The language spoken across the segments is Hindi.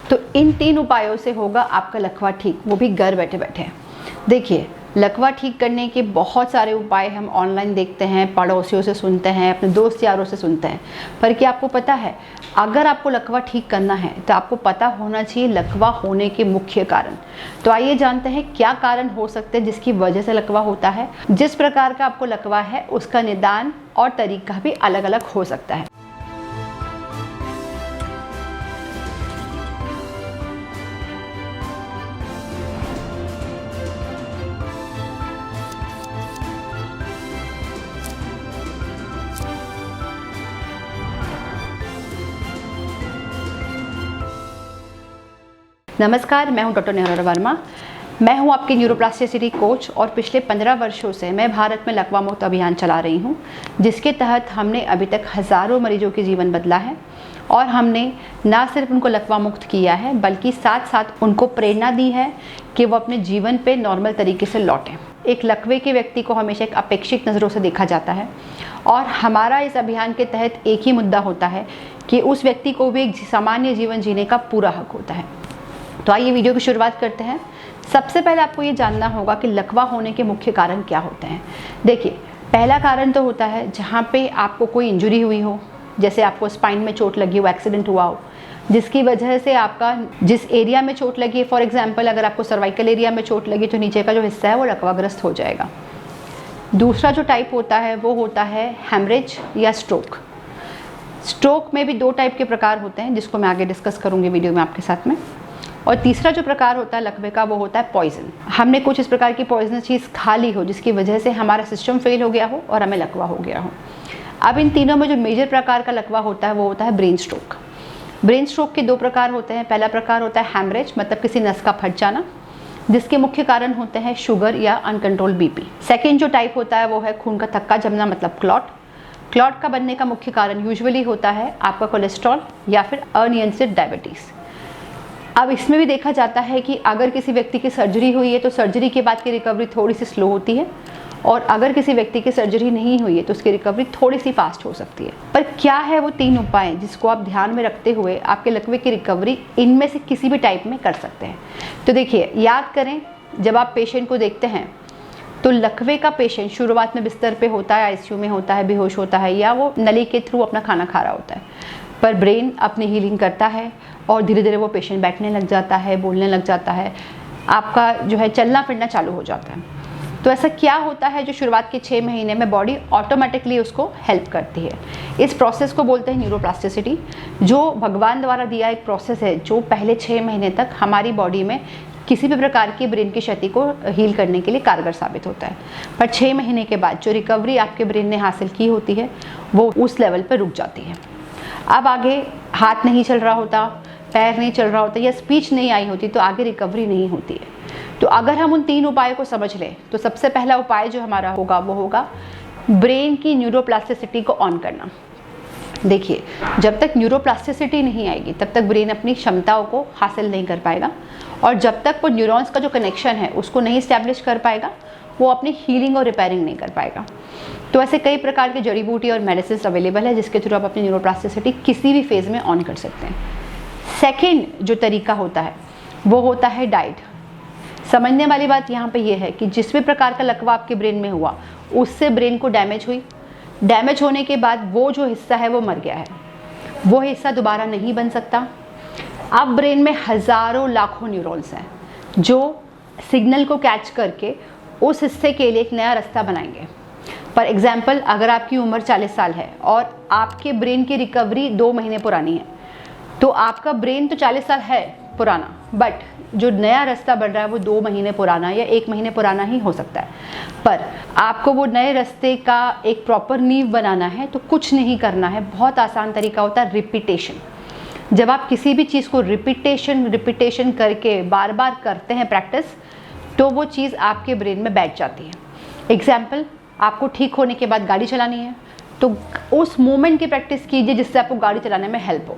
तो इन 3 उपायों से होगा आपका लकवा ठीक, वो भी घर बैठे बैठे। देखिए, लकवा ठीक करने के बहुत सारे उपाय हम ऑनलाइन देखते हैं, पड़ोसियों से सुनते हैं, अपने दोस्त यारों से सुनते हैं, पर क्या आपको पता है अगर आपको लकवा ठीक करना है तो आपको पता होना चाहिए लकवा होने के मुख्य कारण। तो आइए जानते हैं क्या कारण हो सकते हैं जिसकी वजह से लकवा होता है। जिस प्रकार का आपको लकवा है उसका निदान और तरीका भी अलग अलग हो सकता है। नमस्कार, मैं हूं डॉक्टर नेहा वर्मा। मैं हूं आपकी न्यूरोप्लास्टिसिटी कोच और पिछले 15 वर्षों से मैं भारत में लकवा मुक्त अभियान चला रही हूं, जिसके तहत हमने अभी तक हज़ारों मरीजों के जीवन बदला है और हमने ना सिर्फ उनको लकवा मुक्त किया है बल्कि साथ साथ उनको प्रेरणा दी है कि वो अपने जीवन पे नॉर्मल तरीके से लौटें। एक लकवे के व्यक्ति को हमेशा एक अपेक्षित नज़रों से देखा जाता है और हमारा इस अभियान के तहत एक ही मुद्दा होता है कि उस व्यक्ति को भी एक सामान्य जीवन जीने का पूरा हक होता है। तो आइए वीडियो की शुरुआत करते हैं। सबसे पहले आपको ये जानना होगा कि लकवा होने के मुख्य कारण क्या होते हैं। देखिए, पहला कारण तो होता है जहाँ पे आपको कोई इंजरी हुई हो, जैसे आपको स्पाइन में चोट लगी हो, एक्सीडेंट हुआ हो, जिसकी वजह से आपका जिस एरिया में चोट लगी है, फॉर एग्जांपल अगर आपको सर्वाइकल एरिया में चोट लगी तो नीचे का जो हिस्सा है वो लकवाग्रस्त हो जाएगा। दूसरा जो टाइप होता है वो होता है हेमरेज या स्ट्रोक। स्ट्रोक में भी 2 टाइप के प्रकार होते हैं जिसको मैं आगे डिस्कस करूँगी वीडियो में आपके साथ में। और तीसरा जो प्रकार होता है लकवे का वो होता है पॉइजन। हमने कुछ इस प्रकार की पॉइजनस चीज़ खा ली हो जिसकी वजह से हमारा सिस्टम फेल हो गया हो और हमें लकवा हो गया हो। अब इन तीनों में जो मेजर प्रकार का लकवा होता है वो होता है ब्रेन स्ट्रोक। ब्रेन स्ट्रोक के 2 प्रकार होते हैं। पहला प्रकार होता है हैमरेज, मतलब किसी नस का फट जाना, जिसके मुख्य कारण होते हैं शुगर या अनकंट्रोल बीपी। सेकेंड जो टाइप होता है वो है खून का थक्का जमना, मतलब क्लॉट। क्लॉट का बनने का मुख्य कारण यूजुअली होता है आपका कोलेस्ट्रॉल या फिर अनियंत्रित डायबिटीज़। अब इसमें भी देखा जाता है कि अगर किसी व्यक्ति की सर्जरी हुई है तो सर्जरी के बाद की रिकवरी थोड़ी सी स्लो होती है और अगर किसी व्यक्ति की सर्जरी नहीं हुई है तो उसकी रिकवरी थोड़ी सी फास्ट हो सकती है। पर क्या है वो 3 उपाय जिसको आप ध्यान में रखते हुए आपके लकवे की रिकवरी इनमें से किसी भी टाइप में कर सकते हैं। तो देखिए, याद करें, जब आप पेशेंट को देखते हैं तो लकवे का पेशेंट शुरुआत में बिस्तर पे होता है, आईसीयू में होता है, बेहोश होता है या वो नली के थ्रू अपना खाना खा रहा होता है। पर ब्रेन अपनी हीलिंग करता है और धीरे धीरे वो पेशेंट बैठने लग जाता है, बोलने लग जाता है, आपका जो है चलना फिरना चालू हो जाता है। तो ऐसा क्या होता है जो शुरुआत के 6 महीने में बॉडी ऑटोमेटिकली उसको हेल्प करती है। इस प्रोसेस को बोलते हैं न्यूरोप्लास्टिसिटी, जो भगवान द्वारा दिया एक प्रोसेस है जो पहले 6 महीने तक हमारी बॉडी में किसी भी प्रकार की ब्रेन की क्षति को हील करने के लिए कारगर साबित होता है। पर 6 महीने के बाद जो रिकवरी आपके ब्रेन ने हासिल की होती है वो उस लेवल पर रुक जाती है। अब आगे हाथ नहीं चल रहा होता, पैर नहीं चल रहा होता या स्पीच नहीं आई होती तो आगे रिकवरी नहीं होती है। तो अगर हम उन 3 उपायों को समझ लें तो सबसे पहला उपाय जो हमारा होगा वो होगा ब्रेन की न्यूरोप्लास्टिसिटी को ऑन करना। देखिए, जब तक न्यूरोप्लास्टिसिटी नहीं आएगी तब तक ब्रेन अपनी क्षमताओं को हासिल नहीं कर पाएगा और जब तक वो न्यूरॉन्स का जो कनेक्शन है उसको नहीं इस्टेब्लिश कर पाएगा वो अपनी हीलिंग और रिपेयरिंग नहीं कर पाएगा। तो ऐसे कई प्रकार के जड़ी बूटी और मेडिसिन अवेलेबल है जिसके थ्रू आप अपनी न्यूरोप्लास्टिसिटी किसी भी फेज़ में ऑन कर सकते हैं। सेकेंड जो तरीका होता है वो होता है डाइट। समझने वाली बात यहाँ पे ये है कि जिस भी प्रकार का लकवा आपके ब्रेन में हुआ उससे ब्रेन को डैमेज हुई, डैमेज होने के बाद वो जो हिस्सा है वो मर गया है, वो हिस्सा दोबारा नहीं बन सकता। अब ब्रेन में हज़ारों लाखों न्यूरॉन्स हैं जो सिग्नल को कैच करके उस हिस्से के लिए एक नया रास्ता बनाएंगे। फॉर एग्जाम्पल, अगर आपकी उम्र 40 साल है और आपके ब्रेन की रिकवरी 2 महीने पुरानी है तो आपका ब्रेन तो 40 साल है पुराना, बट जो नया रास्ता बन रहा है वो 2 महीने पुराना या 1 महीने पुराना ही हो सकता है। पर आपको वो नए रास्ते का एक प्रॉपर नींव बनाना है तो कुछ नहीं करना है, बहुत आसान तरीका होता है रिपीटेशन। जब आप किसी भी चीज़ को रिपीटेशन करके बार बार करते हैं प्रैक्टिस, तो वो चीज़ आपके ब्रेन में बैठ जाती है। एग्जाम्पल, आपको ठीक होने के बाद गाड़ी चलानी है तो उस मोमेंट की प्रैक्टिस कीजिए जिससे आपको गाड़ी चलाने में हेल्प हो।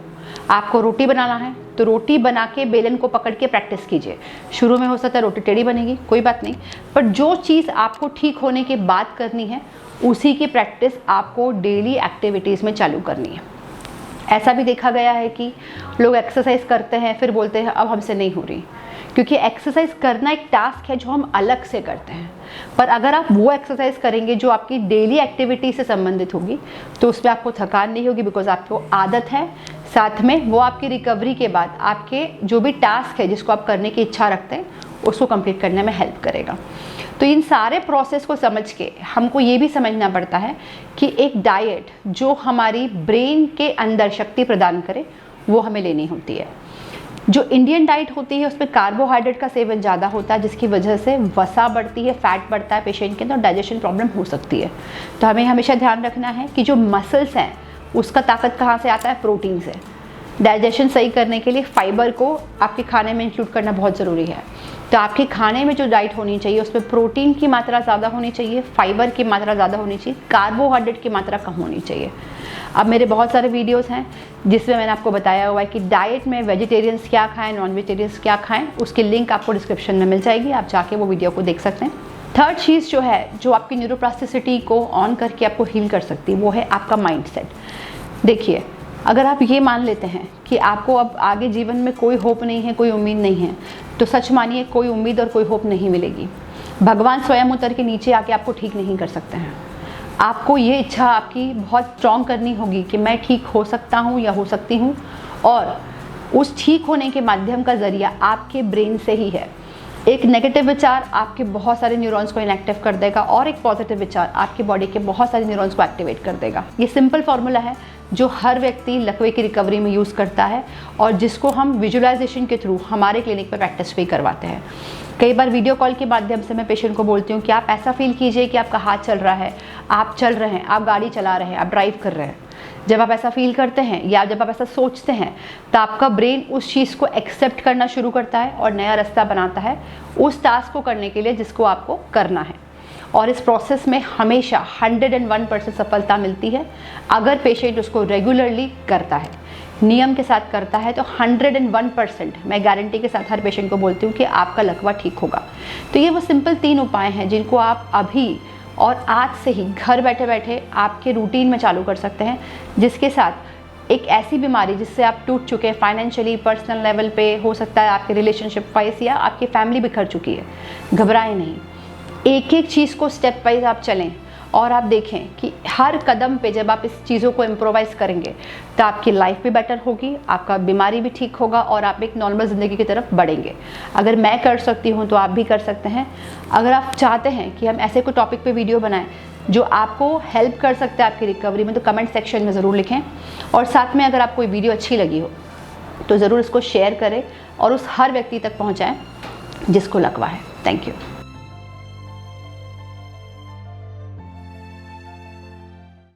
आपको रोटी बनाना है तो रोटी बना के बेलन को पकड़ के प्रैक्टिस कीजिए। शुरू में हो सकता है रोटी टेढ़ी बनेगी, कोई बात नहीं, पर जो चीज़ आपको ठीक होने के बाद करनी है उसी की प्रैक्टिस आपको डेली एक्टिविटीज़ में चालू करनी है। ऐसा भी देखा गया है कि लोग एक्सरसाइज करते हैं फिर बोलते हैं अब हमसे नहीं हो रही, क्योंकि एक्सरसाइज करना एक टास्क है जो हम अलग से करते हैं। पर अगर आप वो एक्सरसाइज करेंगे जो आपकी डेली एक्टिविटी से संबंधित होगी तो उसमें आपको थकान नहीं होगी, बिकॉज आपको आदत है। साथ में वो आपकी रिकवरी के बाद आपके जो भी टास्क है जिसको आप करने की इच्छा रखते हैं उसको कंप्लीट करने में हेल्प करेगा। तो इन सारे प्रोसेस को समझ के हमको ये भी समझना पड़ता है कि एक डाइट जो हमारी ब्रेन के अंदर शक्ति प्रदान करे वो हमें लेनी होती है। जो इंडियन डाइट होती है उसमें कार्बोहाइड्रेट का सेवन ज़्यादा होता है, जिसकी वजह से वसा बढ़ती है, फैट बढ़ता है पेशेंट के अंदर, डाइजेशन प्रॉब्लम हो सकती है। तो हमें हमेशा ध्यान रखना है कि जो मसल्स हैं उसका ताकत कहाँ से आता है? प्रोटीन से। डाइजेशन सही करने के लिए फाइबर को आपके खाने में इंक्लूड करना बहुत ज़रूरी है। तो आपके खाने में जो डाइट होनी चाहिए उसमें प्रोटीन की मात्रा ज़्यादा होनी चाहिए, फाइबर की मात्रा ज़्यादा होनी चाहिए, कार्बोहाइड्रेट की मात्रा कम होनी चाहिए। अब मेरे बहुत सारे वीडियोस हैं जिसमें मैंने आपको बताया हुआ है कि डाइट में वेजिटेरियंस क्या खाएं, नॉन वेजिटेरियंस क्या खाएं, उसकी लिंक आपको डिस्क्रिप्शन में मिल जाएगी, आप जाके वो वीडियो को देख सकते हैं। थर्ड चीज़ जो है जो आपकी न्यूरोप्लास्टिसिटी को ऑन करके आपको हील कर सकती है वो है आपका माइंडसेट। देखिए, अगर आप ये मान लेते हैं कि आपको अब आगे जीवन में कोई होप नहीं है, कोई उम्मीद नहीं है, तो सच मानिए कोई उम्मीद और कोई होप नहीं मिलेगी। भगवान स्वयं उतर के नीचे आके आपको ठीक नहीं कर सकते हैं। आपको ये इच्छा आपकी बहुत स्ट्रॉन्ग करनी होगी कि मैं ठीक हो सकता हूँ या हो सकती हूँ, और उस ठीक होने के माध्यम का ज़रिया आपके ब्रेन से ही है। एक नेगेटिव विचार आपके बहुत सारे न्यूरॉन्स को इनएक्टिव कर देगा और एक पॉजिटिव विचार आपकी बॉडी के बहुत सारे न्यूरॉन्स को एक्टिवेट कर देगा। ये सिंपल फार्मूला है जो हर व्यक्ति लकवे की रिकवरी में यूज़ करता है और जिसको हम विजुअलाइजेशन के थ्रू हमारे क्लिनिक पर प्रैक्टिस भी करवाते हैं। कई बार वीडियो कॉल के माध्यम से मैं पेशेंट को बोलती हूँ कि आप ऐसा फील कीजिए कि आपका हाथ चल रहा है, आप चल रहे हैं, आप गाड़ी चला रहे हैं, आप ड्राइव कर रहे हैं। जब आप ऐसा फील करते हैं या जब आप ऐसा सोचते हैं तो आपका ब्रेन उस चीज़ को एक्सेप्ट करना शुरू करता है और नया रास्ता बनाता है उस टास्क को करने के लिए जिसको आपको करना है। और इस प्रोसेस में हमेशा 101% सफलता मिलती है अगर पेशेंट उसको रेगुलरली करता है, नियम के साथ करता है, तो 101% मैं गारंटी के साथ हर पेशेंट को बोलती हूँ कि आपका लकवा ठीक होगा। तो ये वो सिंपल 3 उपाय हैं जिनको आप अभी और आज से ही घर बैठे बैठे आपके रूटीन में चालू कर सकते हैं, जिसके साथ एक ऐसी बीमारी जिससे आप टूट चुके हैं फाइनेंशियली, पर्सनल लेवल पे, हो सकता है आपके रिलेशनशिप वाइज या आपकी फैमिली बिखर चुकी है, घबराएं नहीं। एक एक चीज़ को स्टेप वाइज आप चलें और आप देखें कि हर कदम पे जब आप इस चीज़ों को इम्प्रोवाइज़ करेंगे तो आपकी लाइफ भी बेटर होगी, आपका बीमारी भी ठीक होगा और आप एक नॉर्मल ज़िंदगी की तरफ बढ़ेंगे। अगर मैं कर सकती हूँ तो आप भी कर सकते हैं। अगर आप चाहते हैं कि हम ऐसे कोई टॉपिक पे वीडियो बनाएं जो आपको हेल्प कर सकता है आपकी रिकवरी में, तो कमेंट सेक्शन में ज़रूर लिखें। और साथ में अगर आपको वीडियो अच्छी लगी हो तो ज़रूर इसको शेयर करें और उस हर व्यक्ति तक पहुँचाएँ जिसको लकवा है। Thank you.